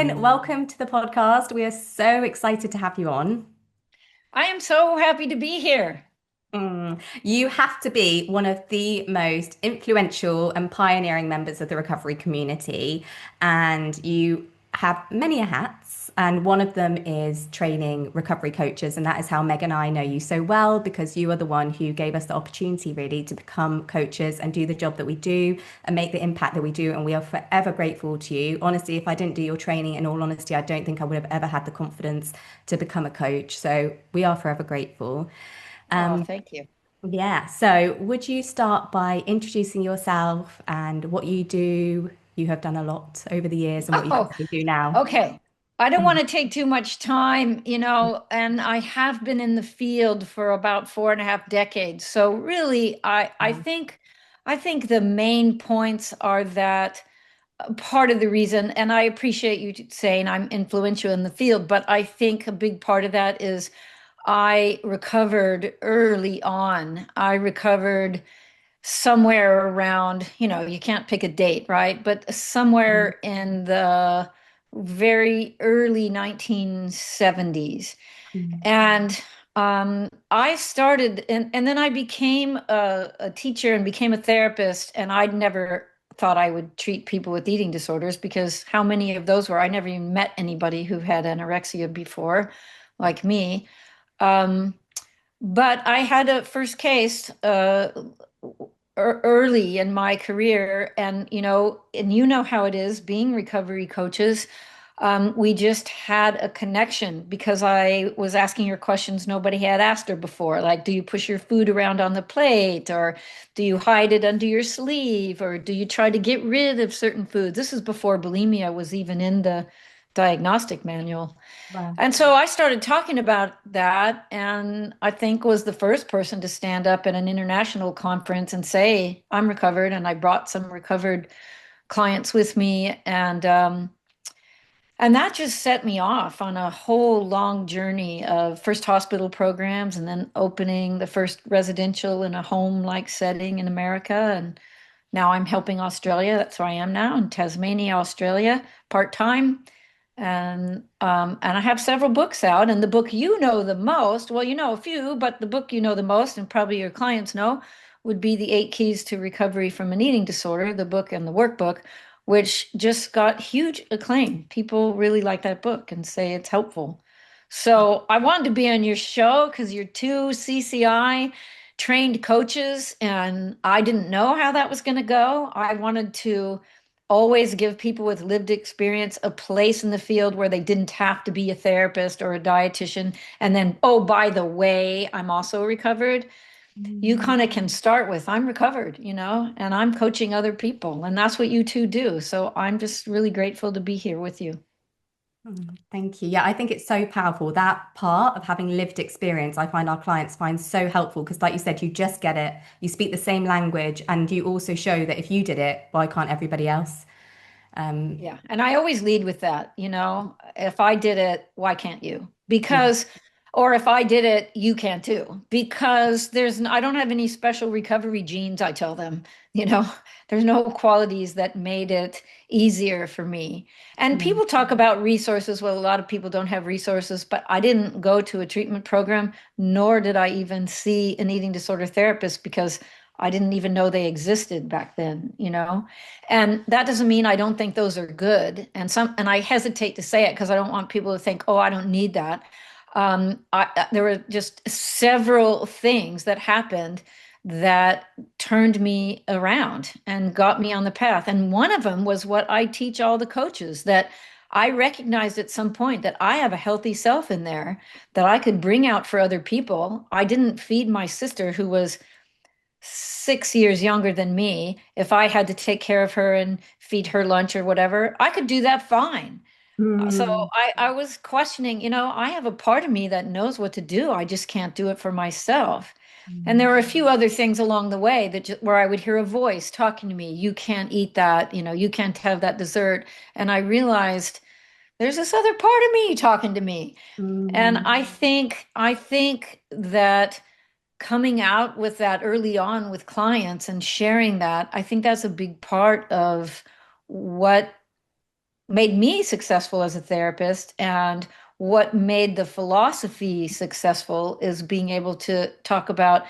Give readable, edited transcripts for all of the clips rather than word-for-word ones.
Carolyn, welcome to the podcast. We are so excited to have you on. I am so happy to be here. You have to be one of the most influential and pioneering members of the recovery community, and you have many hats. And one of them is training recovery coaches, and that is how Meg and I know you so well because you are the one who gave us the opportunity really to become coaches and do the job that we do and make the impact that we do. And we are forever grateful to you. Honestly, if I didn't do your training, in all honesty, I don't think I would have ever had the confidence to become a coach. So we are forever grateful. Oh, Um, thank you. yeah. So, would you start by introducing yourself and what you do? You have done a lot over the years and what you Oh, currently do now. okay. I don't want Mm. to take too much time, and I have been in the field for about 4.5 decades. So really, I think the main points are that part of the reason, and I appreciate you saying I'm influential in the field, but I think a big part of that is I recovered early on. I recovered somewhere around, you can't pick a date, right? But somewhere in the very early 1970s. Mm. And I started, and then I became a teacher and became a therapist. And I'd never thought I would treat people with eating disorders because how many of those were? I never even met anybody who had anorexia before, like me. Um, but I had a first case early in my career, and how it is being recovery coaches. We just had a connection because I was asking her questions nobody had asked her before, like, do you push your food around on the plate, or do you hide it under your sleeve, or do you try to get rid of certain foods? This is before bulimia was even in the diagnostic manual. Wow. And so I started talking about that, and I think was the first person to stand up at an international conference and say, I'm recovered. And I brought some recovered clients with me, and that just set me off on a whole long journey of first hospital programs and then opening the first residential in a home-like setting in America. And now I'm helping Australia. That's where I am now in Tasmania, Australia, part-time. And I have several books out, and the book you know the most, well, you know a few, but the book you know the most, and probably your clients know, would be The Eight Keys to Recovery from an Eating Disorder, the book and the workbook, which just got huge acclaim. People really like that book and say it's helpful. So I wanted to be on your show because you're two CCI trained coaches, and I didn't know how that was going to go. I wanted to always give people with lived experience a place in the field where they didn't have to be a therapist or a dietitian. And then, oh, by the way, I'm also recovered. You Mm. kind of can start with, I'm recovered, and I'm coaching other people. And that's what you two do. So I'm just really grateful to be here with you. Thank you. Yeah, I think it's so powerful. That part of having lived experience, I find our clients find so helpful because, like you said, you just get it. You speak the same language, and you also show that if you did it, why can't everybody else? Um, Yeah. And I always lead with that, if I did it, why can't you? yeah. Or if I did it, you can too. Because I don't have any special recovery genes, I tell them, you know, there's no qualities that made it easier for me. And Mm. people talk about resources. Well, a lot of people don't have resources, but I didn't go to a treatment program, nor did I even see an eating disorder therapist because I didn't even know they existed back then. And that doesn't mean I don't think those are good. And I hesitate to say it because I don't want people to think, oh, I don't need that. There were just several things that happened that turned me around and got me on the path. And one of them was what I teach all the coaches, that I recognized at some point that I have a healthy self in there that I could bring out for other people. I didn't feed my sister, who was 6 years younger than me. If I had to take care of her and feed her lunch or whatever, I could do that fine. So Mm. I was questioning, I have a part of me that knows what to do. I just can't do it for myself. And there Mm. were a few other things along the way where I would hear a voice talking to me. You can't eat that, you can't have that dessert. And I realized there's this other part of me talking to me. And Mm. I think that coming out with that early on with clients and sharing that, I think that's a big part of what made me successful as a therapist, and what made the philosophy successful is being able to talk about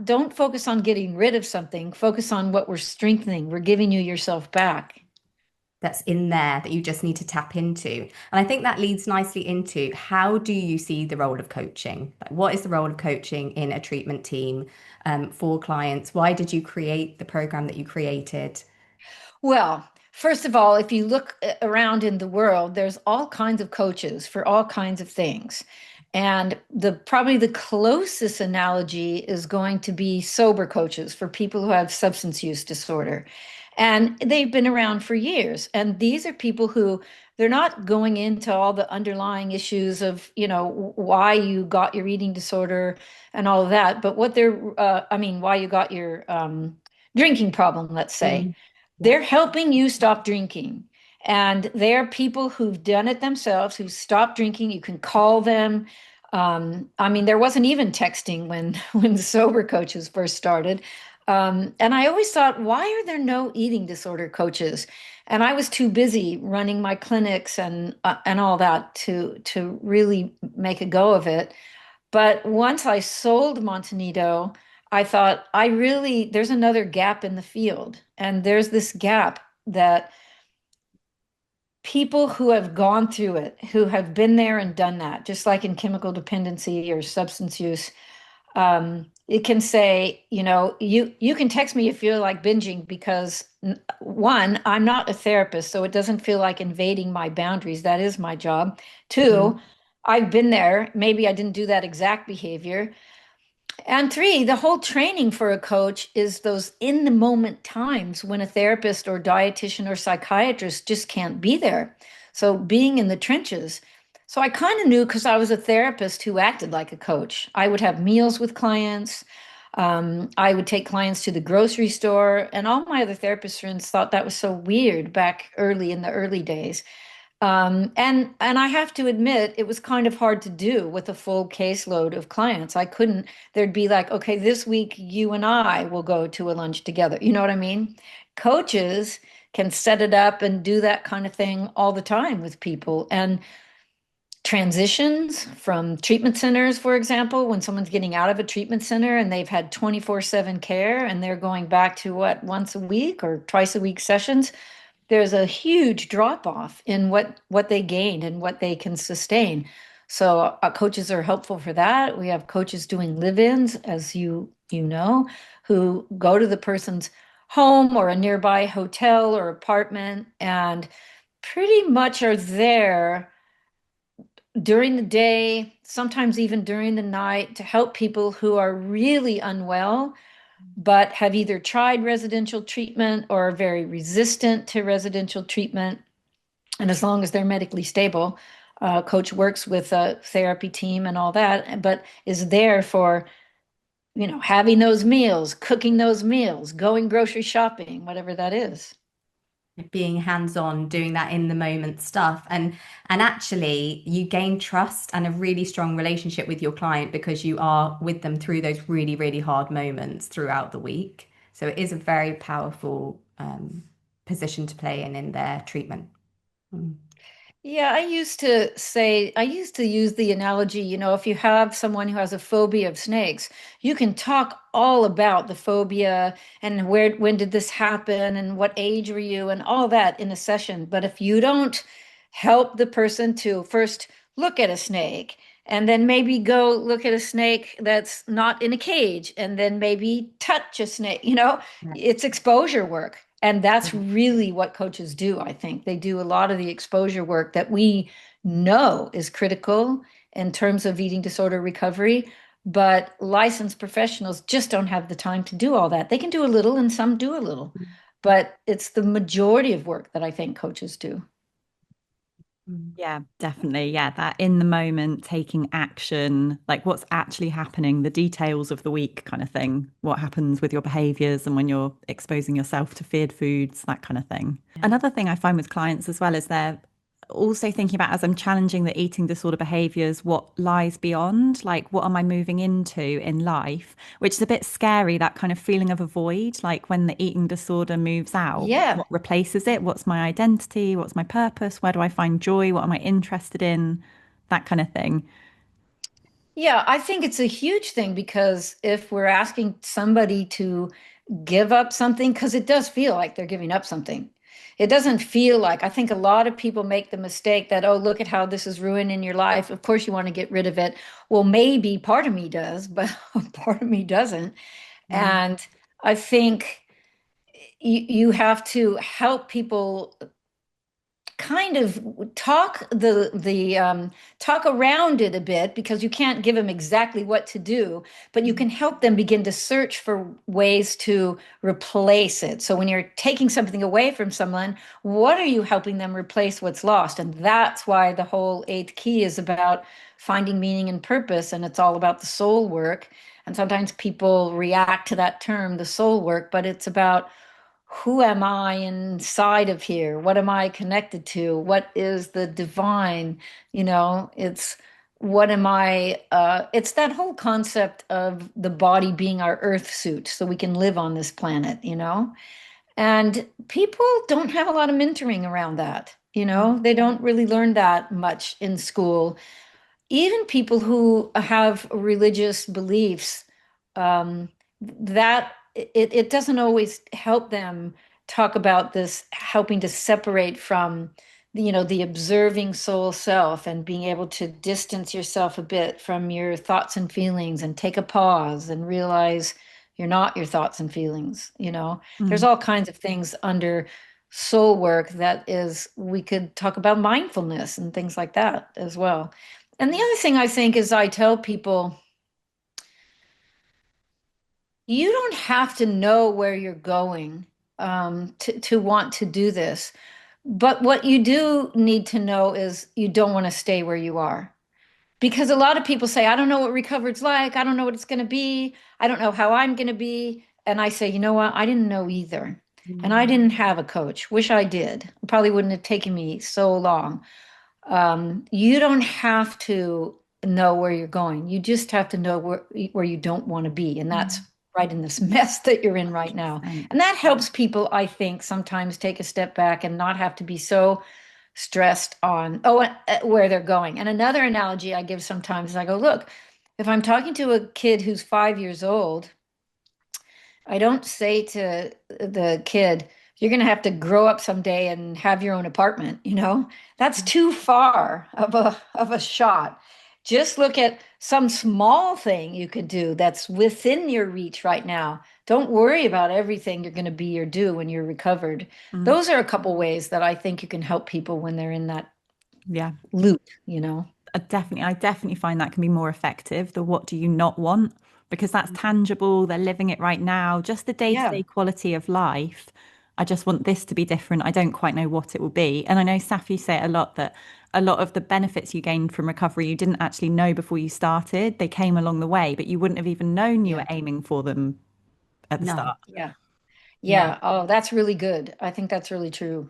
don't focus on getting rid of something, focus on what we're strengthening. We're giving you yourself back. That's in there that you just need to tap into. And I think that leads nicely into how do you see the role of coaching? Like, what is the role of coaching in a treatment team for clients? Why did you create the program that you created? Well, first of all, if you look around in the world, there's all kinds of coaches for all kinds of things. And the probably the closest analogy is going to be sober coaches for people who have substance use disorder. And they've been around for years. And these are people who they're not going into all the underlying issues of, why you got your eating disorder and all of that, but why you got your drinking problem, let's say. Mm, yeah. They're helping you stop drinking. And they're people who've done it themselves, who've stopped drinking. You can call them. There wasn't even texting when when the sober coaches first started. And I always thought, why are there no eating disorder coaches? And I was too busy running my clinics and all that to really make a go of it. But once I sold Monte Nido, I thought there's another gap in the field. And there's this gap that people who have gone through it, who have been there and done that, just like in chemical dependency or substance use, it can say, you can text me if you feel like binging because one, I'm not a therapist, so it doesn't feel like invading my boundaries. That is my job. Mm, Two, I've been there. Maybe I didn't do that exact behavior. And three, the whole training for a coach is those in the moment times when a therapist or dietitian or psychiatrist just can't be there. So being in the trenches. So I kind of knew because I was a therapist who acted like a coach. I would have meals with clients. I would take clients to the grocery store, and all my other therapist friends thought that was so weird back early in the early days. And I have to admit, it was kind of hard to do with a full caseload of clients. I couldn't, there'd be like, okay, this week you and I will go to a lunch together. You know what I mean? Coaches can set it up and do that kind of thing all the time with people. And transitions from treatment centers, for example, when someone's getting out of a treatment center and they've had 24/7 care and they're going back to what, once a week or twice a week sessions, there's a huge drop off in what they gained and what they can sustain. So coaches are helpful for that. We have coaches doing live-ins, as you know, who go to the person's home or a nearby hotel or apartment and pretty much are there during the day, sometimes even during the night, to help people who are really unwell but have either tried residential treatment or are very resistant to residential treatment. And as long as they're medically stable, coach works with a therapy team and all that, but is there for, having those meals, cooking those meals, going grocery shopping, whatever that is. being hands-on, doing that in the moment stuff, and actually you gain trust and a really strong relationship with your client because you are with them through those really, really hard moments throughout the week. So it is a very powerful position to play in their treatment. Mm. Yeah, I used to use the analogy, if you have someone who has a phobia of snakes, you can talk all about the phobia and when did this happen and what age were you and all that in a session. But if you don't help the person to first look at a snake and then maybe go look at a snake that's not in a cage and then maybe touch a snake, Yeah. it's exposure work. And that's really what coaches do, I think. They do a lot of the exposure work that we know is critical in terms of eating disorder recovery, but licensed professionals just don't have the time to do all that. They can do a little and some do a little, but it's the majority of work that I think coaches do. Mm. Yeah, definitely. Yeah, that in the moment, taking action, like what's actually happening, the details of the week kind of thing, what happens with your behaviors and when you're exposing yourself to feared foods, that kind of thing. Yeah. Another thing I find with clients as well is they're also thinking about as I'm challenging the eating disorder behaviors, what lies beyond, like what am I moving into in life, which is a bit scary, that kind of feeling of a void, like when the eating disorder moves out, Yeah. what replaces it? What's my identity? What's my purpose? Where do I find joy? What am I interested in? That kind of thing. Yeah, I think it's a huge thing because if we're asking somebody to give up something, because it does feel like they're giving up something. It doesn't feel like, I think a lot of people make the mistake that, oh, look at how this is ruining your life. Of course, you want to get rid of it. Well, maybe part of me does, but part of me doesn't. Mm. And I think you have to help people kind of talk around it a bit because you can't give them exactly what to do, but you can help them begin to search for ways to replace it. So when you're taking something away from someone, what are you helping them replace what's lost? And that's why the whole eighth key is about finding meaning and purpose, and it's all about the soul work. And sometimes people react to that term, the soul work, but it's about who am I inside of here? What am I connected to? What is the divine? It's what am I? It's that whole concept of the body being our earth suit so we can live on this planet. And people don't have a lot of mentoring around that. They don't really learn that much in school. Even people who have religious beliefs, that it doesn't always help them talk about this helping to separate from the observing soul self and being able to distance yourself a bit from your thoughts and feelings and take a pause and realize you're not your thoughts and feelings. There's Mm. all kinds of things under soul work that is we could talk about mindfulness and things like that as well. And the other thing I think is I tell people, you don't have to know where you're going to want to do this. But what you do need to know is you don't want to stay where you are. Because a lot of people say, I don't know what recovered's like. I don't know what it's going to be. I don't know how I'm going to be. And I say, you know what? I didn't know either. And I Mm. didn't have a coach. Wish I did. It probably wouldn't have taken me so long. You don't have to know where you're going. You just have to know where you don't want to be. And that's Mm. right in this mess that you're in right now. 100%. And that helps people, I think, sometimes take a step back and not have to be so stressed on, where they're going. And another analogy I give sometimes is I go, look, if I'm talking to a kid who's 5 years old, I don't say to the kid, you're going to have to grow up someday and have your own apartment. That's too far of a shot. Just look at some small thing you could do that's within your reach right now. Don't worry about everything you're going to be or do when you're recovered. Mm. Those are a couple ways that I think you can help people when they're in that Yeah. loop. I definitely find that can be more effective. The what do you not want? Because that's tangible. They're living it right now. Just the day-to-day Yeah. quality of life. I just want this to be different. I don't quite know what it will be. And I know Safi say it a lot that a lot of the benefits you gained from recovery you didn't actually know before you started. They came along the way, but you wouldn't have even known you were Yeah. aiming for them at the No. start. Yeah. Yeah. Yeah. Oh, that's really good. I think that's really true.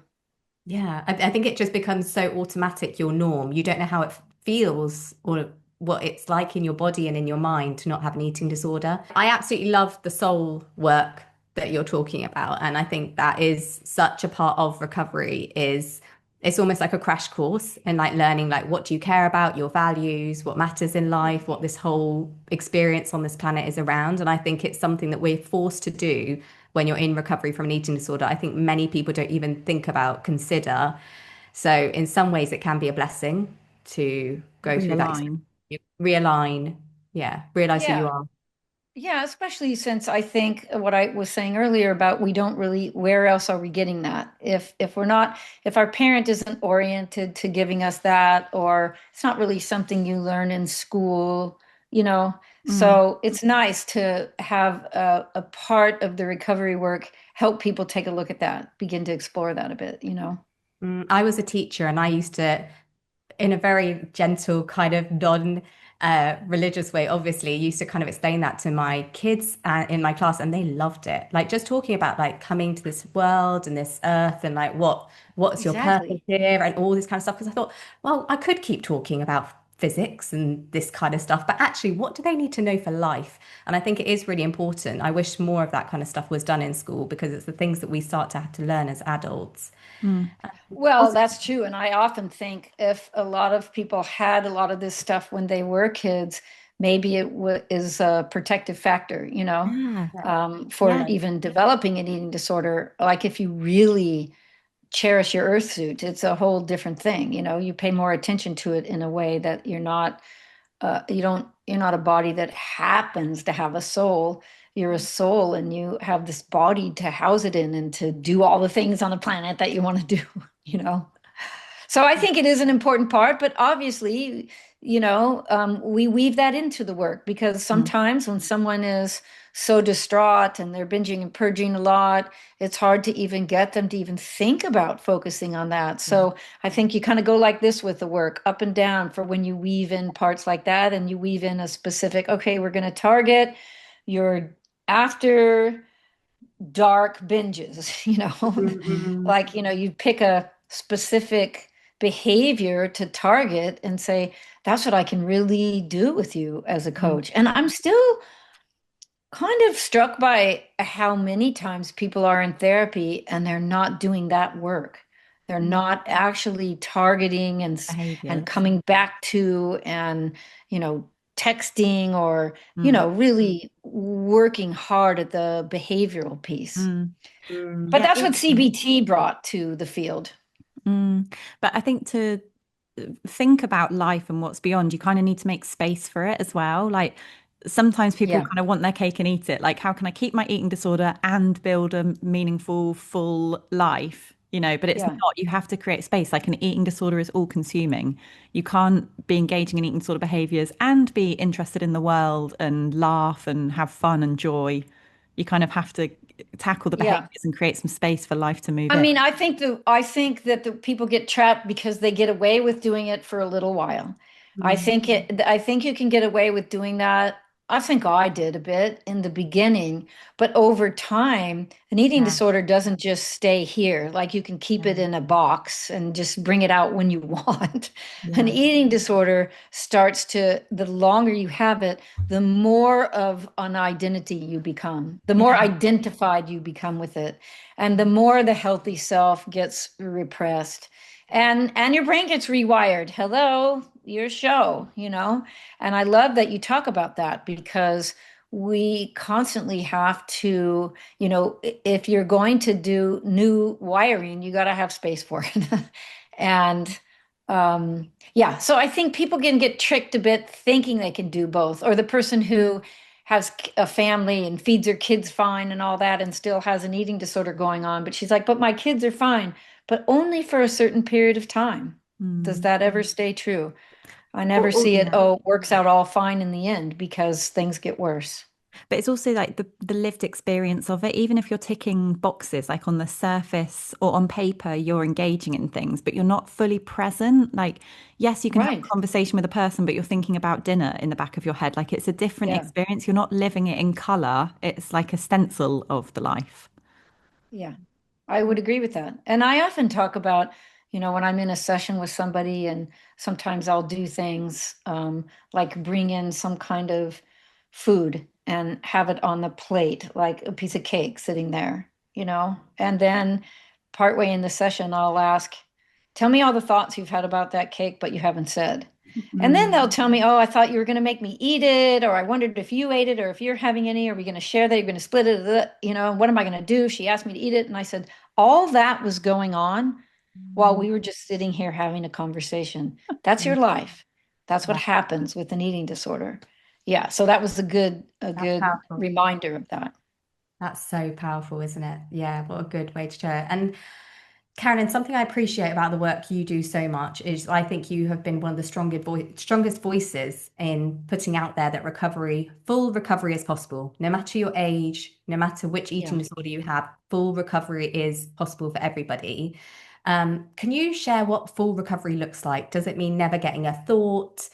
Yeah, I think it just becomes so automatic, your norm. You don't know how it feels or what it's like in your body and in your mind to not have an eating disorder. I absolutely love the soul work that you're talking about, and I think that is such a part of recovery is it's almost like a crash course in like learning like what do you care about, your values, what matters in life, what this whole experience on this planet is around. And I think it's something that we're forced to do when you're in recovery from an eating disorder. I think many people don't even think about, consider. So in some ways, it can be a blessing to go through that experience, Realign. realign, yeah, realize who you Yeah. are. Yeah, especially since I think what I was saying earlier about we don't really, where else are we getting that? If we're not, if our parent isn't oriented to giving us that, or it's not really something you learn in school. Mm. So it's nice to have a part of the recovery work help people take a look at that, begin to explore that a bit. I was a teacher and I used to in a very gentle kind of non religious way, obviously, used to kind of explain that to my kids in my class, and they loved it. Like just talking about like coming to this world and this earth and like what's your purpose Exactly. here and all this kind of stuff. Because I thought, well, I could keep talking about physics and this kind of stuff, but actually, what do they need to know for life? And I think it is really important. I wish more of that kind of stuff was done in school because it's the things that we start to have to learn as adults. Mm. Well, Also, that's true. And I often think if a lot of people had a lot of this stuff when they were kids, maybe it is a protective factor, Yeah. for Yeah. even developing an eating disorder. Like if you really cherish your earth suit, it's a whole different thing. You pay more attention to it in a way that you're not a body that happens to have a soul. You're a soul and you have this body to house it in and to do all the things on the planet that you want to do, you know? So I think it is an important part, but obviously, we weave that into the work because Mm. sometimes when someone is so distraught and they're binging and purging a lot, it's hard to even get them to even think about focusing on that. So I think you kind of go like this with the work, up and down for when you weave in parts like that and you weave in a specific, okay, we're going to target your after dark binges, mm, like, you pick a specific behavior to target and say, that's what I can really do with you as a Mm. coach. And I'm still kind of struck by how many times people are in therapy and they're not doing that work. They're not actually targeting and Behaviors. coming back to and, you know, texting or, Mm. really working hard at the behavioral piece. Mm. But mm, that's what CBT brought to the field. Mm. But I think to think about life and what's beyond, you kind of need to make space for it as well. Like sometimes people Yeah, kind of want their cake and eat it. Like, how can I keep my eating disorder and build a meaningful, full life? But it's yeah, not. You have to create space. Like an eating disorder is all consuming. You can't be engaging in eating disorder behaviors and be interested in the world and laugh and have fun and joy. You kind of have to tackle the yeah. behaviors and create some space for life to move I in. mean, I think that the people get trapped because they get away with doing it for a little while. mm, I think you can get away with doing that. I think I did a bit in the beginning, but over time, an eating yeah, disorder doesn't just stay here. Like you can keep it yeah, in a box and just bring it out when you want. An yeah, eating disorder starts to, the longer you have it, the more of an identity you become, the more yeah, identified you become with it. And the more the healthy self gets repressed and your brain gets rewired. Hello, your show. And I love that you talk about that because we constantly have to, if you're going to do new wiring, you got to have space for it. And yeah, so I think people can get tricked a bit thinking they can do both, or the person who has a family and feeds her kids fine and all that and still has an eating disorder going on, but she's like, but my kids are fine, but only for a certain period of time. Does Mm. that ever stay true? I never oh, see it, yeah. oh, it works out all fine in the end because things get worse. But it's also like the lived experience of it. Even if you're ticking boxes, like on the surface or on paper, you're engaging in things, but you're not fully present. Like, yes, you can have Right. a conversation with a person, but you're thinking about dinner in the back of your head. Like, it's a different Yeah. experience. You're not living it in color. It's like a stencil of the life. Yeah. I would agree with that. And I often talk about, when I'm in a session with somebody, and sometimes I'll do things like bring in some kind of food and have it on the plate, like a piece of cake sitting there. And then partway in the session, I'll ask, tell me all the thoughts you've had about that cake, but you haven't said. And then they'll Mm, tell me, oh, I thought you were going to make me eat it, or I wondered if you ate it, or if you're having any, are we going to share that? You're going to split it? What am I going to do? She asked me to eat it. And I said, all that was going on while we were just sitting here having a conversation. That's your mm, life. That's what yeah, happens with an eating disorder. Yeah. So that was a that's good powerful. reminder of that. That's so powerful, isn't it? Yeah, what a good way to share it. And Carolyn, something I appreciate about the work you do so much is I think you have been one of the strongest voices in putting out there that full recovery is possible, no matter your age, no matter which Yeah. eating disorder you have, full recovery is possible for everybody. Can you share what full recovery looks like? Does it mean never getting a thought?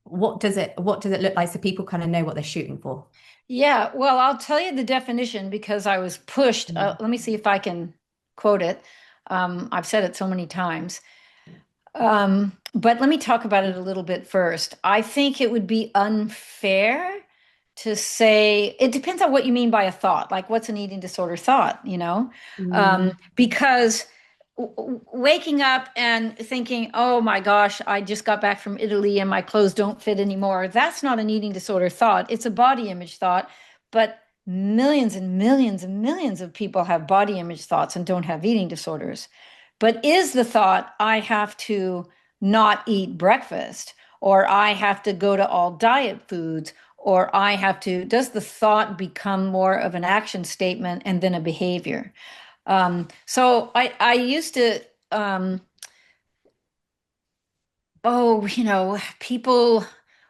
what does it look like so people kind of know what they're shooting for? Yeah, well, I'll tell you the definition because I was pushed. Let me see if I can quote it. I've said it so many times. But let me talk about it a little bit first. I think it would be unfair to say it depends on what you mean by a thought, like what's an eating disorder thought, because waking up and thinking, oh my gosh, I just got back from Italy and my clothes don't fit anymore. That's not an eating disorder thought. It's a body image thought. But millions and millions and millions of people have body image thoughts and don't have eating disorders. But is the thought, I have to not eat breakfast, or I have to go to all diet foods, or does the thought become more of an action statement and then a behavior? So I used to, people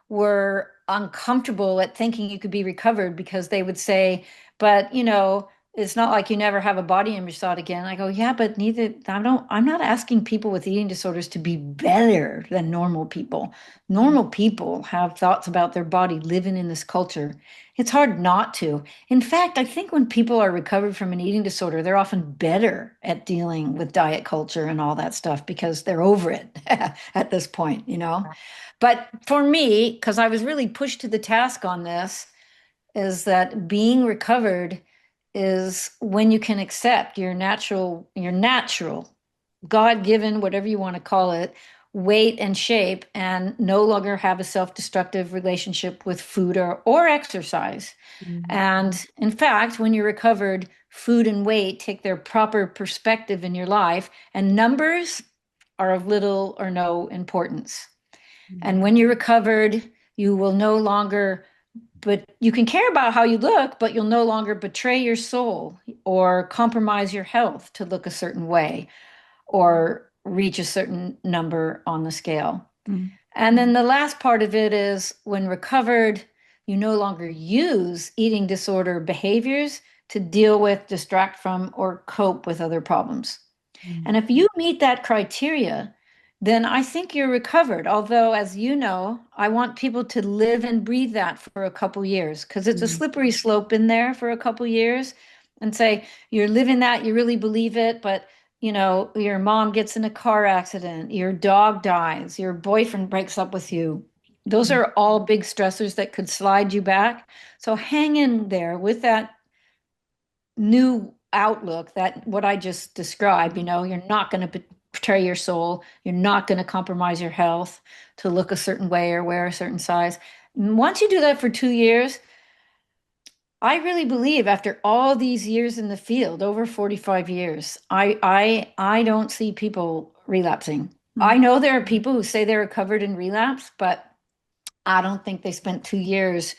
were uncomfortable at thinking you could be recovered because they would say, but it's not like you never have a body image thought again. I go, yeah, but I'm not asking people with eating disorders to be better than normal people. Normal people have thoughts about their body living in this culture. It's hard not to. In fact, I think when people are recovered from an eating disorder, they're often better at dealing with diet culture and all that stuff because they're over it at this point. But for me, because I was really pushed to the task on this, is that being recovered is when you can accept your natural, God-given, whatever you want to call it, weight and shape, and no longer have a self-destructive relationship with food or exercise. And in fact, when you're recovered, food and weight take their proper perspective in your life, and numbers are of little or no importance. And when you're recovered, you will no longer, but you can care about how you look, but you'll no longer betray your soul or compromise your health to look a certain way or reach a certain number on the scale. And then the last part of it is when recovered, you no longer use eating disorder behaviors to deal with, distract from, or cope with other problems. And if you meet that criteria, then I think you're recovered. Although, as you know, I want people to live and breathe that for a couple years because it's a slippery slope in there for a couple years and say, you're living that, you really believe it, but your mom gets in a car accident, your dog dies, your boyfriend breaks up with you. Those are all big stressors that could slide you back. So hang in there with that new outlook, that what I just described, you're not going to betray your soul. You're not going to compromise your health to look a certain way or wear a certain size. Once you do that for 2 years, I really believe after all these years in the field, over 45 years, I don't see people relapsing. I know there are people who say they're recovered and relapse, but I don't think they spent 2 years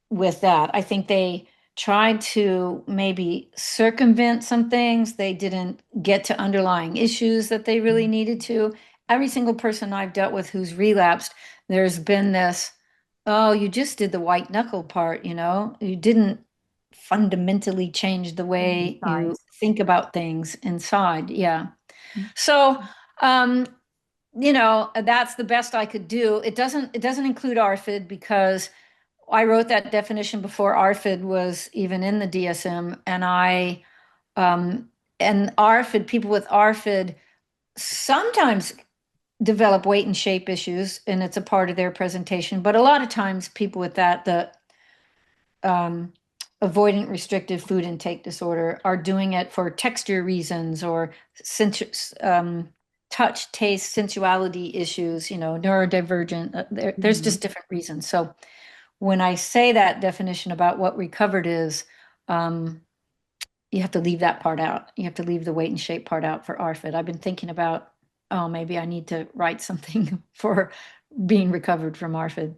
with that. I think they tried to maybe circumvent some things. They didn't get to underlying issues that they really needed to. Every single person I've dealt with who's relapsed, there's been this, oh, you just did the white knuckle part, you didn't fundamentally change the way you think about things inside. Yeah. So, that's the best I could do. It doesn't include ARFID because I wrote that definition before ARFID was even in the DSM, and and ARFID, people with ARFID sometimes develop weight and shape issues, and it's a part of their presentation. But a lot of times, people with the avoidant restrictive food intake disorder are doing it for texture reasons or touch, taste, sensuality issues. Neurodivergent. There's just different reasons. So when I say that definition about what recovered is, you have to leave that part out. You have to leave the weight and shape part out for ARFID. I've been thinking about, maybe I need to write something for being recovered from ARFID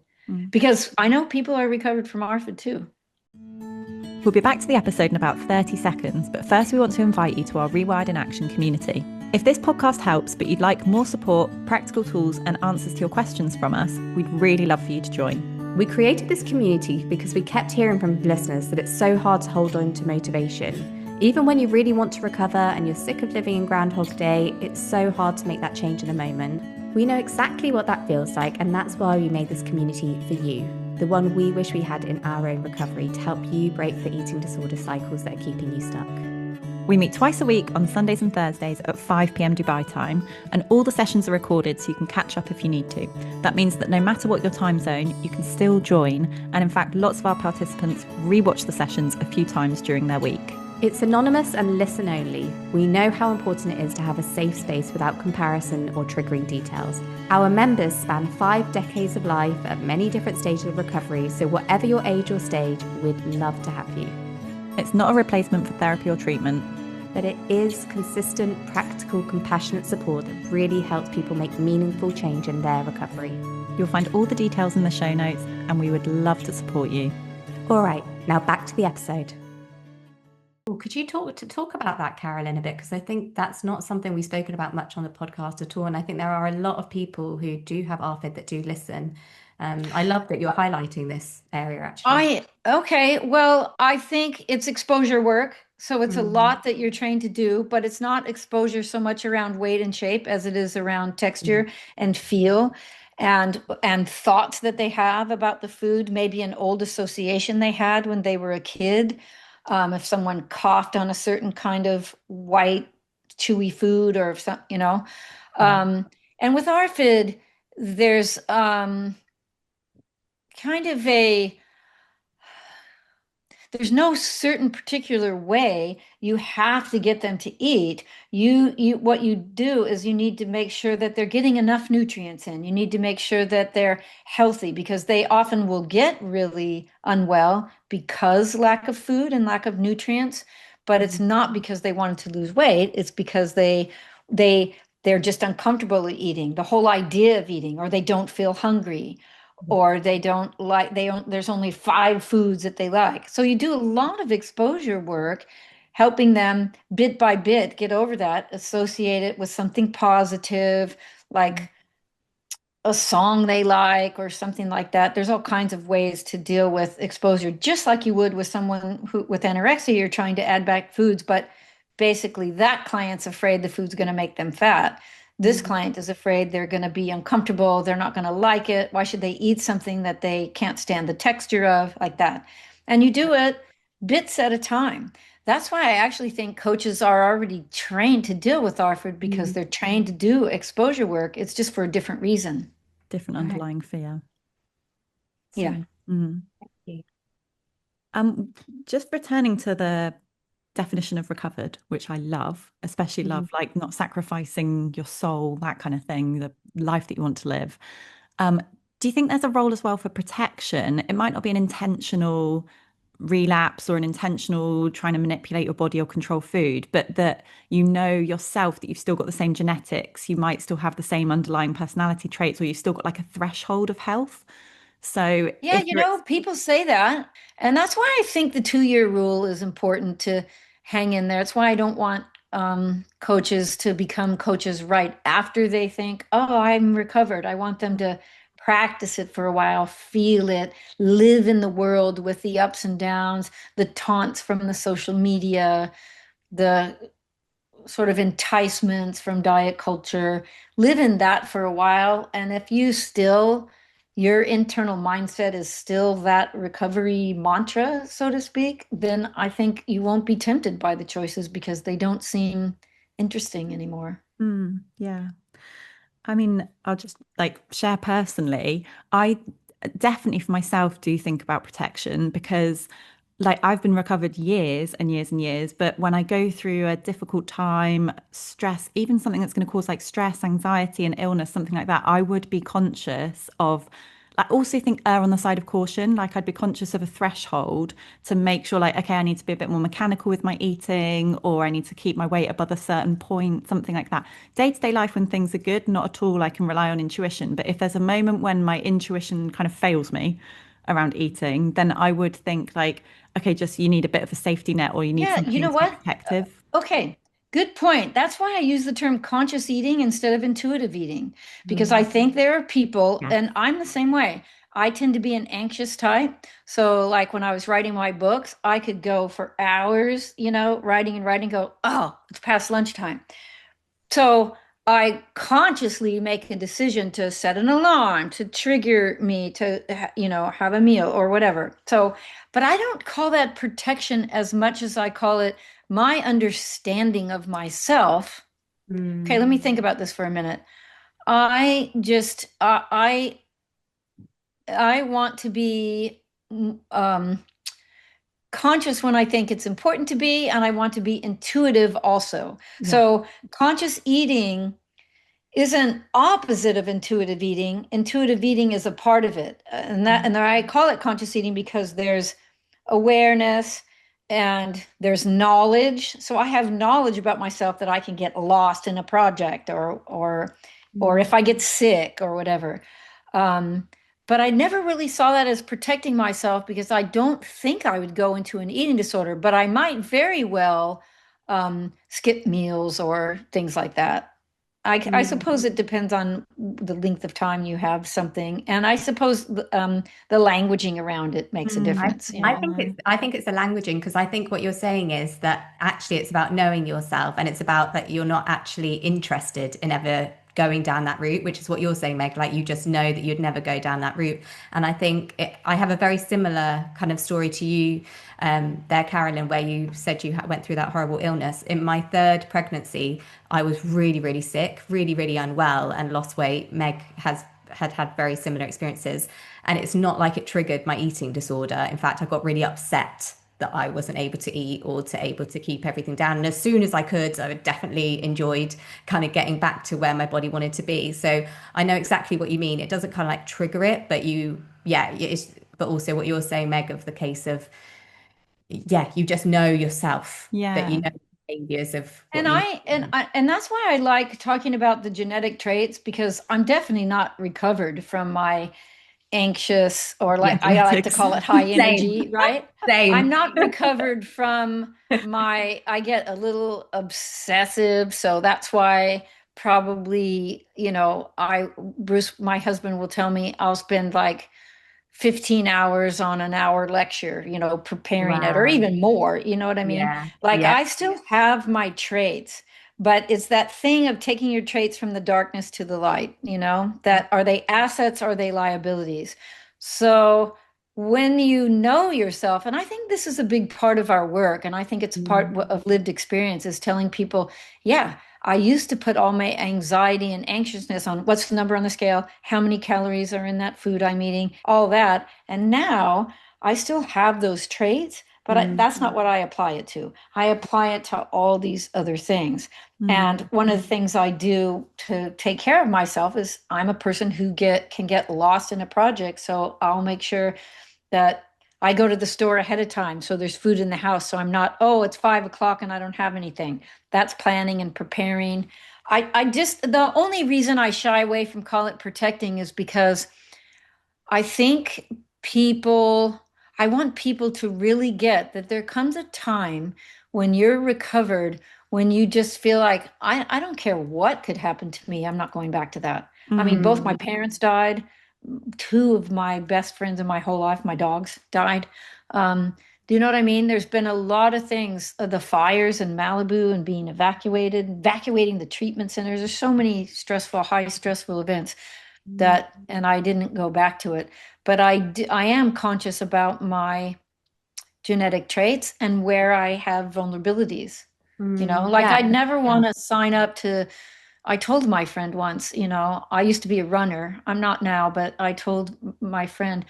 because I know people are recovered from ARFID too. We'll be back to the episode in about 30 seconds, but first we want to invite you to our Rewired in Action community. If this podcast helps, but you'd like more support, practical tools, and answers to your questions from us, we'd really love for you to join. We created this community because we kept hearing from listeners that it's so hard to hold on to motivation. Even when you really want to recover and you're sick of living in Groundhog Day, it's so hard to make that change in the moment. We know exactly what that feels like, and that's why we made this community for you, the one we wish we had in our own recovery to help you break the eating disorder cycles that are keeping you stuck. We meet twice a week on Sundays and Thursdays at 5 p.m. Dubai time, and all the sessions are recorded so you can catch up if you need to. That means that no matter what your time zone, you can still join, and in fact, lots of our participants rewatch the sessions a few times during their week. It's anonymous and listen only. We know how important it is to have a safe space without comparison or triggering details. Our members span 5 decades of life at many different stages of recovery, so whatever your age or stage, we'd love to have you. It's not a replacement for therapy or treatment, but it is consistent, practical, compassionate support that really helps people make meaningful change in their recovery. You'll find all the details in the show notes, and we would love to support you. All right, now back to the episode. Well, could you talk about that, Carolyn, a bit? Because I think that's not something we've spoken about much on the podcast at all. And I think there are a lot of people who do have ARFID that do listen. I love that you're highlighting this area, actually. Okay, well, I think it's exposure work. So it's a lot that you're trained to do, but it's not exposure so much around weight and shape as it is around texture and feel and thoughts that they have about the food, maybe an old association they had when they were a kid. If someone coughed on a certain kind of white, chewy food or some, and with ARFID, there's kind of there's no certain particular way you have to get them to eat. What you do is you need to make sure that they're getting enough nutrients in. You need to make sure that they're healthy, because they often will get really unwell because lack of food and lack of nutrients. But it's not because they wanted to lose weight. It's because they're just uncomfortable eating, the whole idea of eating, or they don't feel hungry, or there's only 5 foods that they like. So you do a lot of exposure work, helping them bit by bit get over that, associate it with something positive, like a song they like or something like that. There's all kinds of ways to deal with exposure, just like you would with someone with anorexia. You're trying to add back foods, but basically that client's afraid the food's going to make them fat. This client is afraid they're going to be uncomfortable. They're not going to like it. Why should they eat something that they can't stand the texture of, like that? And you do it bits at a time. That's why I actually think coaches are already trained to deal with ARFID, because they're trained to do exposure work. It's just for a different reason. Different underlying fear. Yeah. Thank you. Just returning to the definition of recovered, which I love, especially love, like not sacrificing your soul, that kind of thing, the life that you want to live. Do you think there's a role as well for protection? It might not be an intentional relapse or an intentional trying to manipulate your body or control food, but that you know yourself that you've still got the same genetics, you might still have the same underlying personality traits, or you've still got like a threshold of health. So yeah, people say that. And that's why I think the 2-year rule is important to hang in there. It's why I don't want coaches to become coaches right after they think, oh, I'm recovered. I want them to practice it for a while, feel it, live in the world with the ups and downs, the taunts from the social media, the sort of enticements from diet culture, live in that for a while. And if your internal mindset is still that recovery mantra, so to speak, then I think you won't be tempted by the choices because they don't seem interesting anymore. Yeah. I mean, I'll just like share personally, I definitely for myself do think about protection, because like I've been recovered years and years and years, but when I go through a difficult time, stress, even something that's going to cause like stress, anxiety and illness, something like that, I would be conscious of, I also think err on the side of caution. Like I'd be conscious of a threshold to make sure like, okay, I need to be a bit more mechanical with my eating, or I need to keep my weight above a certain point, something like that. Day-to-day life when things are good, not at all, I can rely on intuition. But if there's a moment when my intuition kind of fails me around eating, then I would think like, okay, just you need a bit of a safety net, or you need Yeah, you something know to be what? protective. Okay, good point. That's why I use the term conscious eating instead of intuitive eating, because I think there are people, Yeah. and I'm the same way. I tend to be an anxious type. So, like when I was writing my books, I could go for hours, writing and writing, go, oh, it's past lunchtime. So I consciously make a decision to set an alarm to trigger me to, have a meal or whatever. So, but I don't call that protection as much as I call it my understanding of myself. Okay, let Mm. me think about this for a minute. I just, I want to be um, conscious when I think it's important to be, and I want to be intuitive also. Yeah. So, conscious eating isn't opposite of intuitive eating. Intuitive eating is a part of it. And I call it conscious eating because there's awareness and there's knowledge. So I have knowledge about myself that I can get lost in a project or Mm. if I get sick or whatever. Um, but I never really saw that as protecting myself because I don't think I would go into an eating disorder, but I might very well skip meals or things like that. I Mm. suppose it depends on the length of time you have something, and I suppose the languaging around it makes a Mm, difference, you I know. think Yeah. it's the languaging because I think what you're saying is that actually it's about knowing yourself and it's about that you're not actually interested in ever going down that route, which is what you're saying, Meg. Like you just know that you'd never go down that route. And I think I have a very similar kind of story to you there, Carolyn, where you said you went through that horrible illness. In my third pregnancy, I was really, really sick, really, really unwell and lost weight. Meg had very similar experiences. And it's not like it triggered my eating disorder. In fact, I got really upset that I wasn't able to eat or to able to keep everything down. And as soon as I could, I definitely enjoyed kind of getting back to where my body wanted to be. So I know exactly what you mean. It doesn't kind of like trigger it, but but also what you're saying, Meg, of the case of, yeah, you just know yourself that you Yeah. know the behaviors of And what you. and that's why I like talking about the genetic traits because I'm definitely not recovered from my anxious or Yeah, like I like to Genetics. call it high same, energy, right? I'm same. not recovered from I get a little obsessive, so that's why probably, Bruce, my husband will tell me I'll spend like 15 hours on an hour lecture, preparing it, or Wow. even more. You know what I mean? Yeah, Like yeah. I still have my traits, but it's that thing of taking your traits from the darkness to the light, that are they assets, are they liabilities? So when you know yourself, and I think this is a big part of our work, and I think it's a part Mm. of lived experience, is telling people, yeah, I used to put all my anxiety and anxiousness on what's the number on the scale, how many calories are in that food I'm eating, all that. And now I still have those traits, but Mm. that's not what I apply it to. I apply it to all these other things. And Mm. one of the things I do to take care of myself is I'm a person who can get lost in a project. So I'll make sure that I go to the store ahead of time so there's food in the house. So I'm not, oh, it's 5 o'clock and I don't have anything. That's planning and preparing. The only reason I shy away from call it protecting is because I think people, I want people to really get that there comes a time when you're recovered, when you just feel like, I don't care what could happen to me. I'm not going back to that. I mean, Mm. both my Mm. parents died. Two of my best friends in my whole life, my dogs died. Do you know what I mean? There's been a lot of things, the fires in Malibu and being evacuating the treatment centers. There's so many high stressful events Mm. that, and I didn't go back to it. But I am conscious about my genetic traits and where I have vulnerabilities. Mm. Like Yeah, I'd never yeah. want to sign up to, I told my friend once, I used to be a runner. I'm not now, but I told my friend,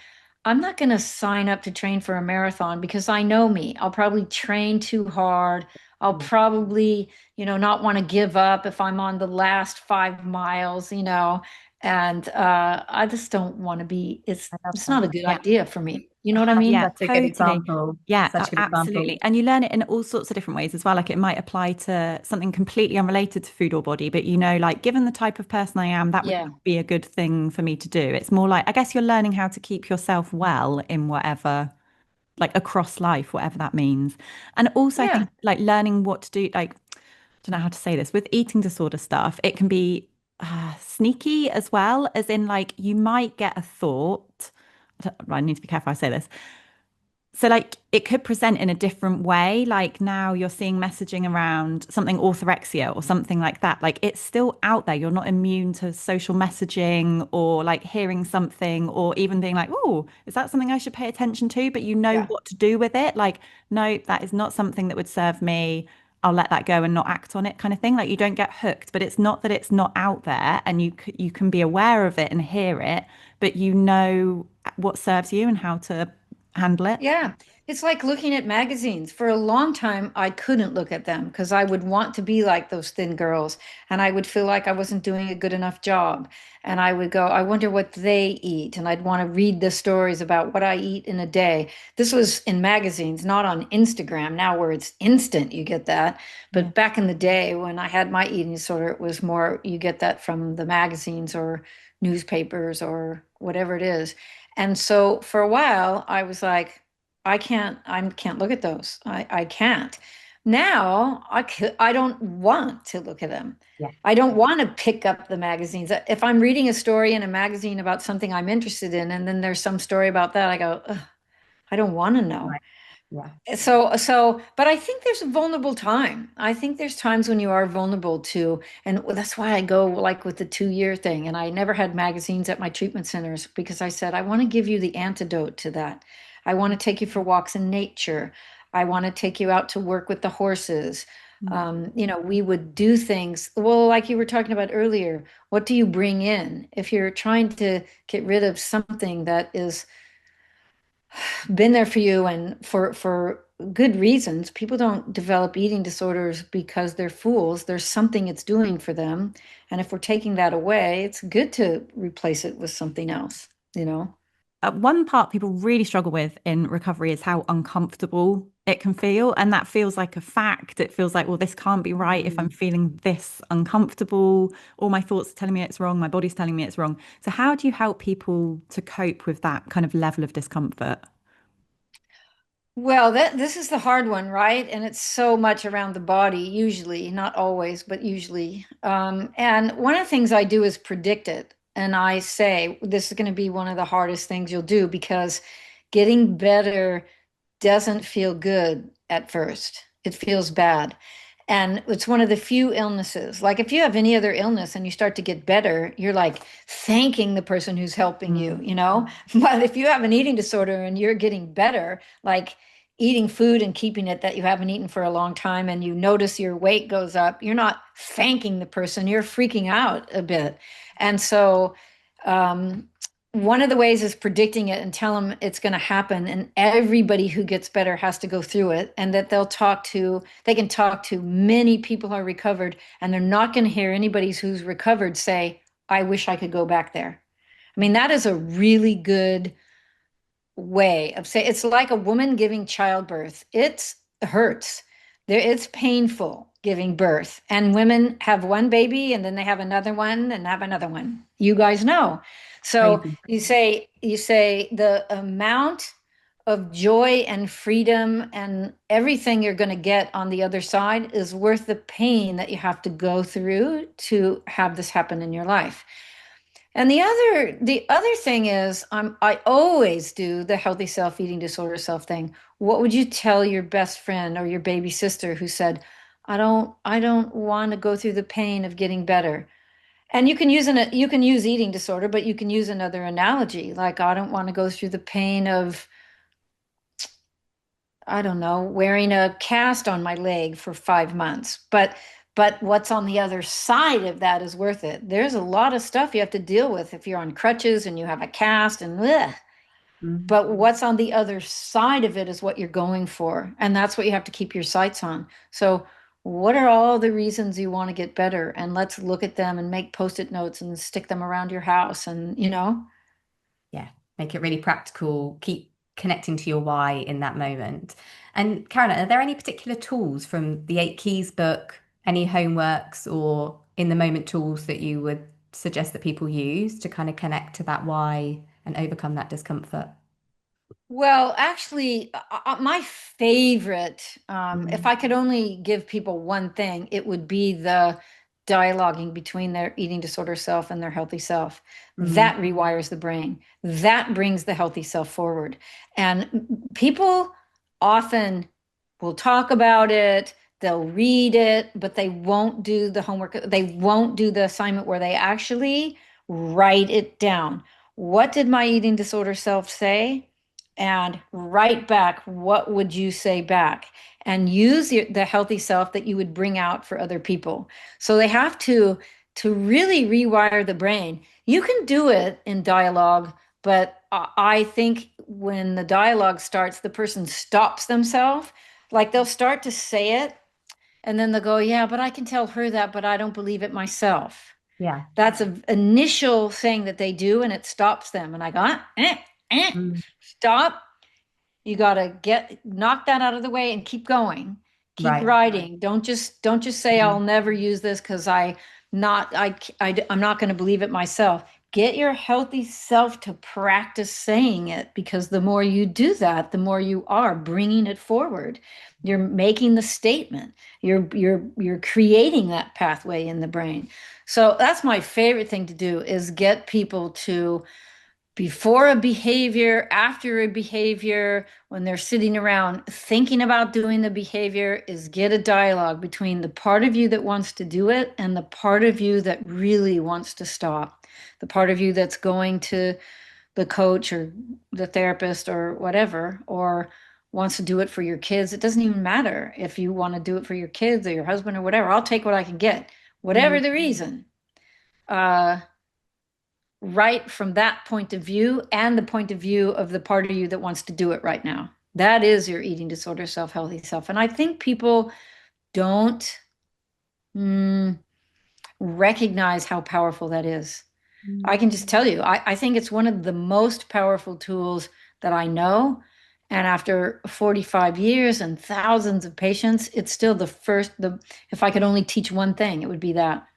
I'm not going to sign up to train for a marathon because I know me. I'll probably train too hard. I'll Mm. probably, not want to give up if I'm on the last 5 miles, and I just don't want to be, it's, I love it's not that. a good Yeah. idea for me. You know what I mean? Yeah, Such a good totally. example. Yeah, Such a good example. absolutely. And you learn it in all sorts of different ways as well. Like it might apply to something completely unrelated to food or body, but like given the type of person I am, that would Yeah. be a good thing for me to do. It's more like, I guess you're learning how to keep yourself well in whatever, like across life, whatever that means. And also, I Yeah. think like learning what to do, like, I don't know how to say this, with eating disorder stuff, it can be sneaky as well, as in like you might get a thought. I need to be careful how I say this. So like it could present in a different way. Like now you're seeing messaging around something orthorexia or something like that. Like it's still out there. You're not immune to social messaging or like hearing something or even being like, oh, is that something I should pay attention to? But you know Yeah. what to do with it. Like, no, that is not something that would serve me. I'll let that go and not act on it kind of thing. Like you don't get hooked, but it's not that it's not out there and you can be aware of it and hear it, but you know what serves you and how to handle it. Yeah, it's like looking at magazines. For a long time, I couldn't look at them because I would want to be like those thin girls, and I would feel like I wasn't doing a good enough job. And I would go, I wonder what they eat, and I'd want to read the stories about what I eat in a day. This was in magazines, not on Instagram, now where it's instant, you get that. Yeah. But back in the day when I had my eating disorder, it was more you get that from the magazines or newspapers or whatever it is. And so for a while, I was like, I can't look at those. I can't. Now I don't want to look at them. Yeah. I don't want to pick up the magazines. If I'm reading a story in a magazine about something I'm interested in, and then there's some story about that, I go, "Ugh, I don't want to know. Right. Yeah. But I think there's a vulnerable time. I think there's times when you are vulnerable to, and that's why I go like with the 2 year thing. And I never had magazines at my treatment centers because I said, I want to give you the antidote to that. I want to take you for walks in nature. I want to take you out to work with the horses. Mm. We would do things, well, like you were talking about earlier. What do you bring in? If you're trying to get rid of something that is been there for you and for good reasons. People don't develop eating disorders because they're fools. There's something it's doing for them. And if we're taking that away, it's good to replace it with something else, you know? One part people really struggle with in recovery is how uncomfortable it can feel. And that feels like a fact. It feels like, well, this can't be right if I'm Mm. feeling this uncomfortable. All my thoughts are telling me it's wrong. My body's telling me it's wrong. So, how do you help people to cope with that kind of level of discomfort? Well, this is the hard one, right? And it's so much around the body, usually, not always, but usually. And one of the things I do is predict it. And I say, this is going to be one of the hardest things you'll do because getting better doesn't feel good at first. It feels bad. And it's one of the few illnesses. Like if you have any other illness and you start to get better, you're like thanking the person who's helping you, Mm. you know? But if you have an eating disorder and you're getting better, like eating food and keeping it that you haven't eaten for a long time and you notice your weight goes up, you're not thanking the person, you're freaking out a bit. And so, um, one of the ways is predicting it and tell them it's going to happen and everybody who gets better has to go through it and that they can talk to many people who are recovered and they're not going to hear anybody who's recovered say, I wish I could go back there. I mean, that is a really good way of saying it's like a woman giving childbirth. It hurts. It's painful giving birth. And women have one baby and then they have another one and have another one. You guys know. So Crazy. you say the amount of joy and freedom and everything you're going to get on the other side is worth the pain that you have to go through to have this happen in your life. And the other thing is, I always do the healthy self eating disorder self thing. What would you tell your best friend or your baby sister who said, I don't want to go through the pain of getting better? And you can use eating disorder, but you can use another analogy, like I don't want to go through the pain of, I don't know, wearing a cast on my leg for 5 months. But what's on the other side of that is worth it. There's a lot of stuff you have to deal with if you're on crutches and you have a cast and ugh. Mm. But what's on the other side of it is what you're going for. And that's what you have to keep your sights on. So what are all the reasons you want to get better? And let's look at them and make post-it notes and stick them around your house and, Yeah, make it really practical. Keep connecting to your why in that moment. And Karen, are there any particular tools from the Eight Keys book, any homeworks or in the moment tools that you would suggest that people use to kind of connect to that why and overcome that discomfort? Well, actually, my favorite, if Mm. I could only give people one thing, it would be the dialoguing between their eating disorder self and their healthy self. Mm. That rewires the brain. That brings the healthy self forward. And people often will talk about it, they'll read it, but they won't do the homework. They won't do the assignment where they actually write it down. What did my eating disorder self say? And write back, what would you say back? And use the healthy self that you would bring out for other people. So they have to really rewire the brain. You can do it in dialogue, but I think when the dialogue starts, the person stops themselves. Like they'll start to say it, and then they'll go, yeah, but I can tell her that, but I don't believe it myself. Yeah. That's an initial thing that they do, and it stops them. And I go, Mm. stop. You got to knock that out of the way and keep going. Keep Right. writing. Don't just say Mm. I'll never use this because I'm not going to believe it myself. Get your healthy self to practice saying it, because the more you do that, the more you are bringing it forward. You're making the statement. You're creating that pathway in the brain. So that's my favorite thing to do, is get people to, before a behavior, after a behavior, when they're sitting around thinking about doing the behavior, is get a dialogue between the part of you that wants to do it and the part of you that really wants to stop. The part of you that's going to the coach or the therapist or whatever, or wants to do it for your kids. It doesn't even matter if you want to do it for your kids or your husband or whatever. I'll take what I can get, whatever Mm. the reason. Right from that point of view and the point of view of the part of you that wants to do it right now. That is your eating disorder self, healthy self. And I think people don't recognize how powerful that is. Mm. I can just tell you, I think it's one of the most powerful tools that I know. And after 45 years and thousands of patients, it's still if I could only teach one thing, it would be that.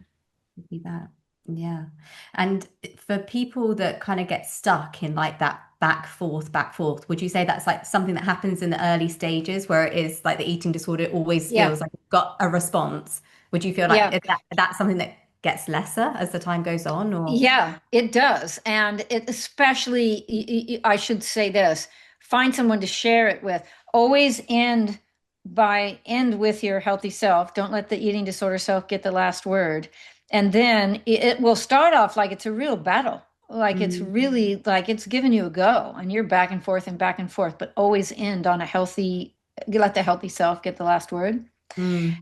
Be that. Yeah. And for people that kind of get stuck in like that back forth, would you say that's like something that happens in the early stages, where it is like the eating disorder always Yeah. feels like it's got a response? Would you feel like Yeah. that's something that gets lesser as the time goes on, or? Yeah, it does. And it especially, I should say this, find someone to share it with. Always end with your healthy self. Don't let the eating disorder self get the last word. And then it will start off like it's a real battle. Like it's Mm. really like it's giving you a go, and you're back and forth, but always end on let the healthy self get the last word. Mm.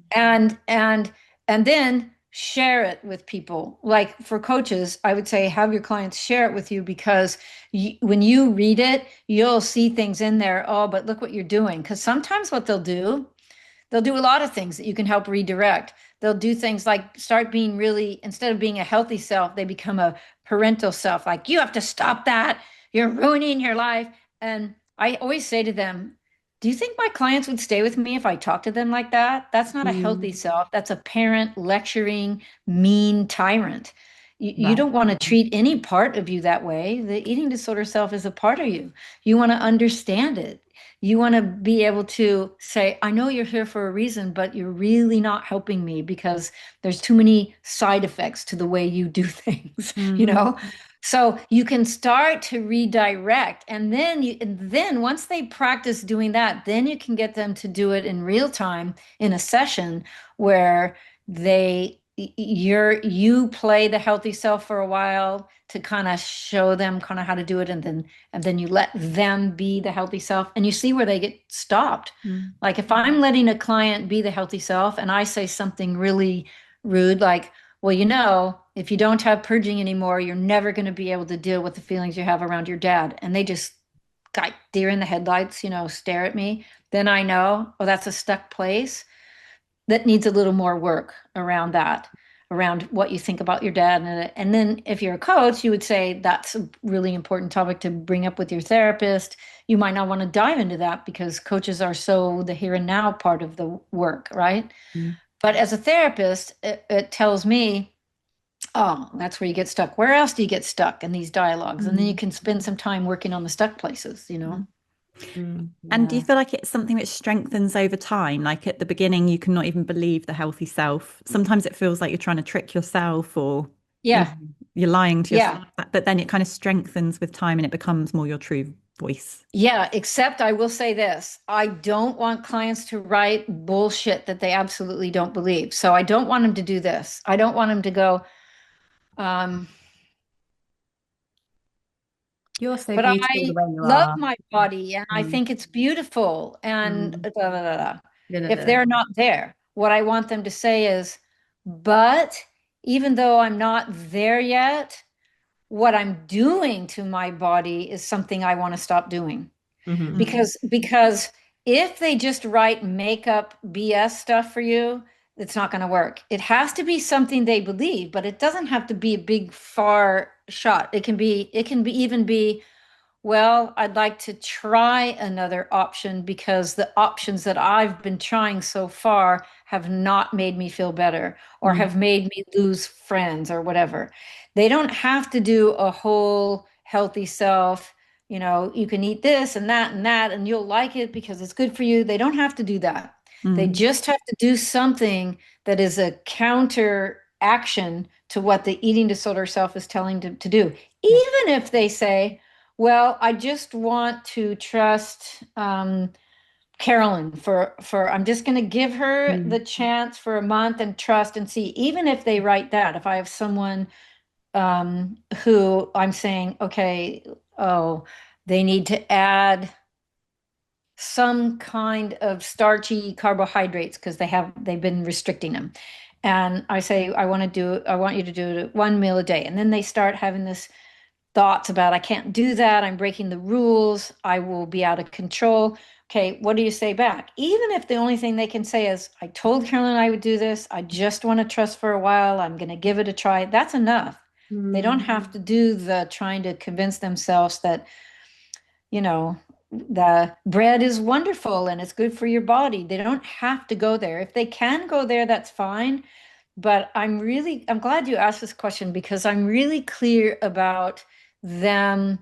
And then share it with people. Like for coaches, I would say have your clients share it with you, because when you read it, you'll see things in there. Oh, but look what you're doing. Because sometimes what they'll do a lot of things that you can help redirect. They'll do things like start being really, instead of being a healthy self, they become a parental self. Like, you have to stop that. You're ruining your life. And I always say to them, do you think my clients would stay with me if I talked to them like that? That's not a healthy Mm. self. That's a parent lecturing, mean tyrant. You Right. don't want to treat any part of you that way. The eating disorder self is a part of you. You want to understand it. You want to be able to say, I know you're here for a reason, but you're really not helping me because there's too many side effects to the way you do things, you Mm. know? So you can start to redirect, and then once they practice doing that, then you can get them to do it in real time in a session where you play the healthy self for a while to kind of show them kind of how to do it, and then you let them be the healthy self, and you see where they get stopped. Mm. Like if I'm letting a client be the healthy self and I say something really rude, like, well, if you don't have purging anymore, you're never going to be able to deal with the feelings you have around your dad. And they just got deer in the headlights, stare at me. Then I know, oh, that's a stuck place that needs a little more work around that, around what you think about your dad. And then if you're a coach, you would say that's a really important topic to bring up with your therapist. You might not want to dive into that because coaches are so the here and now part of the work, right? Mm. But as a therapist, it tells me, oh, that's where you get stuck. Where else do you get stuck in these dialogues? And then you Mm. can spend some time working on the stuck places. And do you Yeah. feel like it's something which strengthens over time? Like at the beginning, you cannot even believe the healthy self. Sometimes it feels like you're trying to trick yourself or, you Yeah. know, you're lying to Yeah. yourself. But then it kind of strengthens with time and it becomes more your true voice. Yeah, except I will say this. I don't want clients to write bullshit that they absolutely don't believe. So I don't want them to do this. I don't want them to go, um, You're so but beautiful I the way you love are. my body and I Mm, think it's beautiful and mm, da, da, da, da. da, da, If da. they're not there, what I want them to say is, but even though I'm not there yet, what I'm doing to my body is something I want to stop doing. Mhm. Mm, Because if they just write makeup BS stuff for you, it's not going to work. It has to be something they believe, but it doesn't have to be a big far shot. It can be even be, well, I'd like to try another option because the options that I've been trying so far have not made me feel better or mm, have made me lose friends or whatever. They don't have to do a whole healthy self. You can eat this and that, and you'll like it because it's good for you. They don't have to do that. They mm. just have to do something that is a counter action to what the eating disorder self is telling them to do. Yeah. Even if they say, well, I just want to trust Carolyn for I'm just going to give her Mm, the chance for a month and trust and see. Even if they write that, if I have someone who I'm saying, okay, oh, they need to add some kind of starchy carbohydrates because they've been restricting them. And I say, I want you to do it 1 meal a day. And then they start having this thoughts about I can't do that, I'm breaking the rules, I will be out of control. Okay, what do you say back? Even if the only thing they can say is, I told Carolyn I would do this, I just want to trust for a while, I'm going to give it a try, that's enough. They don't mm, have to do the trying to convince themselves that, you know, the bread is wonderful and it's good for your body. They don't have to go there. If they can go there, that's fine. But I'm glad you asked this question because I'm really clear about them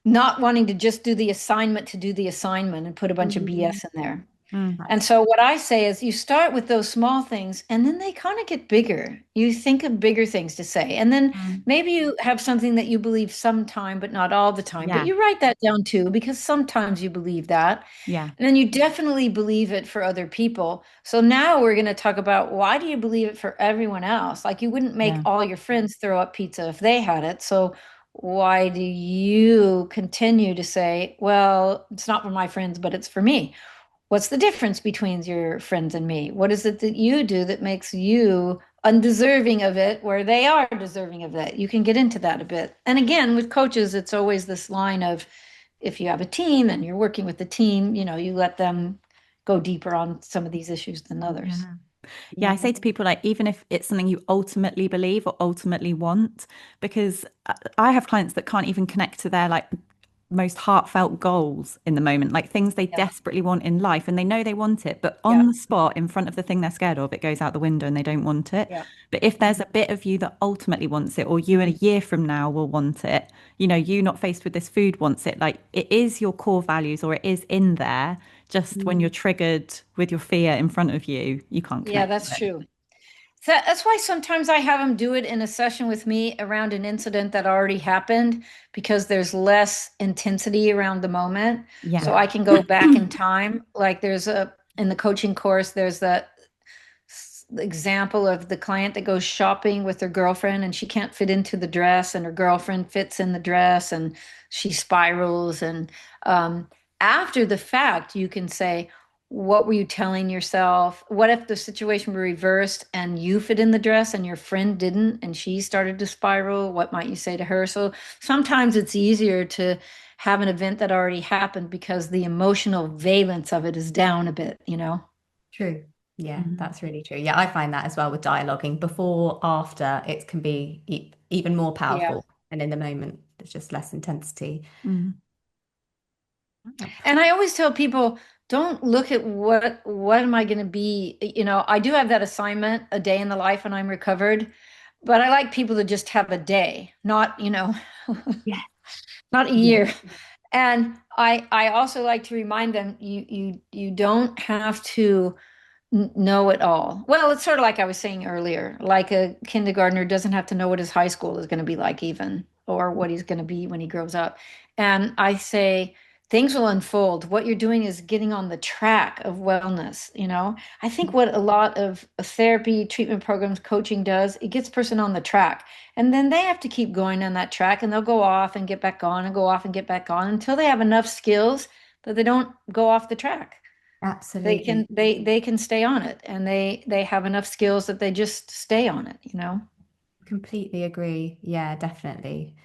not wanting to just do the assignment to do the assignment and put a bunch of mm. BS in there. Mm, And That's so what I say is you start with those small things and then they kind of get bigger. You think of bigger things to say. And then mm. maybe you have something that you believe sometime, but not all the time. But Yeah, you write that down too, because sometimes you believe that. yeah, And then you definitely believe it for other people. So now we're going to talk about why do you believe it for everyone else? Like you wouldn't make yeah. all your friends throw up pizza if they had it. So why do you continue to say, well, it's not for my friends, but it's for me? What's the difference between your friends and me? What is it that you do that makes you undeserving of it where they are deserving of it? You can get into that a bit. And again, with coaches, it's always this line of if you have a team and you're working with the team, you let them go deeper on some of these issues than others. Yeah. Yeah, I yeah. say to people, like, even if it's something you ultimately believe or ultimately want, because I have clients that can't even connect to their like most heartfelt goals in the moment, like things they Yeah. desperately want in life and they know they want it, but Yeah. on the spot in front of the thing they're scared of, it goes out the window and they don't want it. Yeah. But if there's a bit of you that ultimately wants it, or you in a year from now will want it, you not faced with this food wants it, like it is your core values or it is in there. Just when you're Mm, triggered with your fear in front of you, you can't Yeah, connect that's to it. true. So that's why sometimes I have them do it in a session with me around an incident that already happened because there's less intensity around the moment. Yeah. So yeah. I can go back in time. Like in the coaching course, there's that example of the client that goes shopping with her girlfriend and she can't fit into the dress and her girlfriend fits in the dress and she spirals. And um, after the fact, you can say, what were you telling yourself? What if the situation were reversed and you fit in the dress and your friend didn't and she started to spiral? What might you say to her? So sometimes it's easier to have an event that already happened because the emotional valence of it is down a bit. True. Yeah, Mhm. that's really true. Yeah, I find that as well with dialoguing. Before, after, it can be even more Yeah. powerful. And in the moment, there's just less intensity. Mm. And I always tell people, don't look at what am I going to be? I do have that assignment, a day in the life when I'm recovered, but I like people to just have a day, not, Yeah. not a Yeah. year. And I also like to remind them you don't have to know it all. Well, it's sort of like I was saying earlier, like a kindergartner doesn't have to know what his high school is going to be like even, or what he's going to be when he grows up. And I say things will unfold. What you're doing is getting on the track of wellness, you know? I think what a lot of therapy, treatment programs, coaching does, it gets person on the track. And then they have to keep going on that track and they'll go off and get back on and go off and get back on until they have enough skills that they don't go off the track. Absolutely. They can stay on it, and they have enough skills that they just stay on it, you know. Completely agree. Yeah, definitely.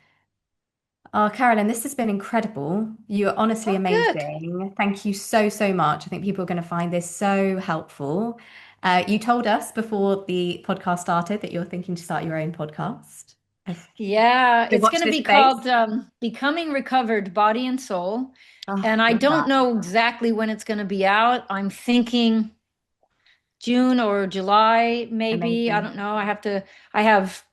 Oh, Carolyn, this has been incredible. You're honestly Oh, good. amazing. Thank you so, so much. I think people are going to find this so helpful. You told us before the podcast started that you're thinking to start your own podcast. Yeah, So it's watch going to this be space. called Becoming Recovered Body and Soul. Oh, And I love don't that. know exactly when it's going to be out. I'm thinking June or July, maybe. I Amazing. don't know. I have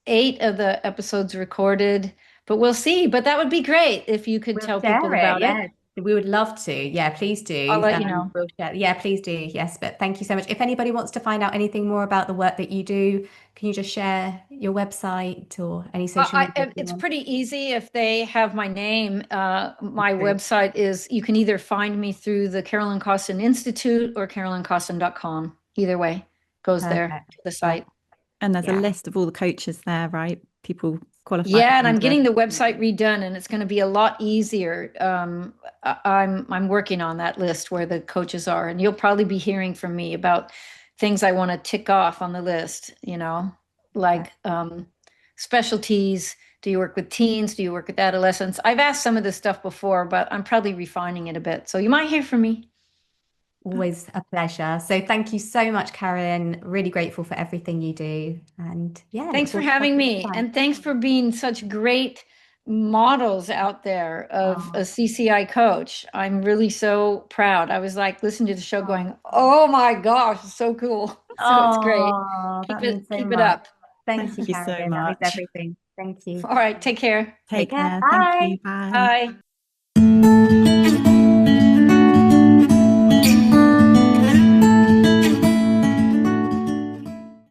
8 of the episodes recorded, but we'll see. But that would be great if you could We'll tell people share it. about it. Yeah, we would love to. Yeah, please I'll do. let you know. We'll share. Yeah, please do. Yes, but thank you so much. If anybody wants to find out anything more about the work that you do, can you just share your website or any social media if you It's want? pretty easy if they have my name. My website is, you can either find me through the Carolyn Costin Institute or carolyncostin.com. Either way, goes there Perfect. to the site. Perfect. And there's a Yeah. list of all the coaches there, right? People qualified Yeah, and I'm under. getting the website redone, and it's going to be a lot easier. I'm working on that list where the coaches are, and you'll probably be hearing from me about things I want to tick off on the list, you know, like specialties. Do you work with teens? Do you work with adolescents? I've asked some of this stuff before, but I'm probably refining it a bit. So you might hear from me. Always a pleasure. So thank you so much, Karen. Really grateful for everything you do. And yeah, look Thanks for forward to having talking next me, time. and thanks for being such great models out there of Oh, a CCI coach. I'm really so proud. I was like listening to the show oh, going, "Oh my gosh, it's so cool." So it's great. oh, that means so Keep it much. up. Thank you, Thank you so Karen. That means much. everything. Thank you. All right, take care. Take Take care. care. Thank Bye. you. Bye. Bye.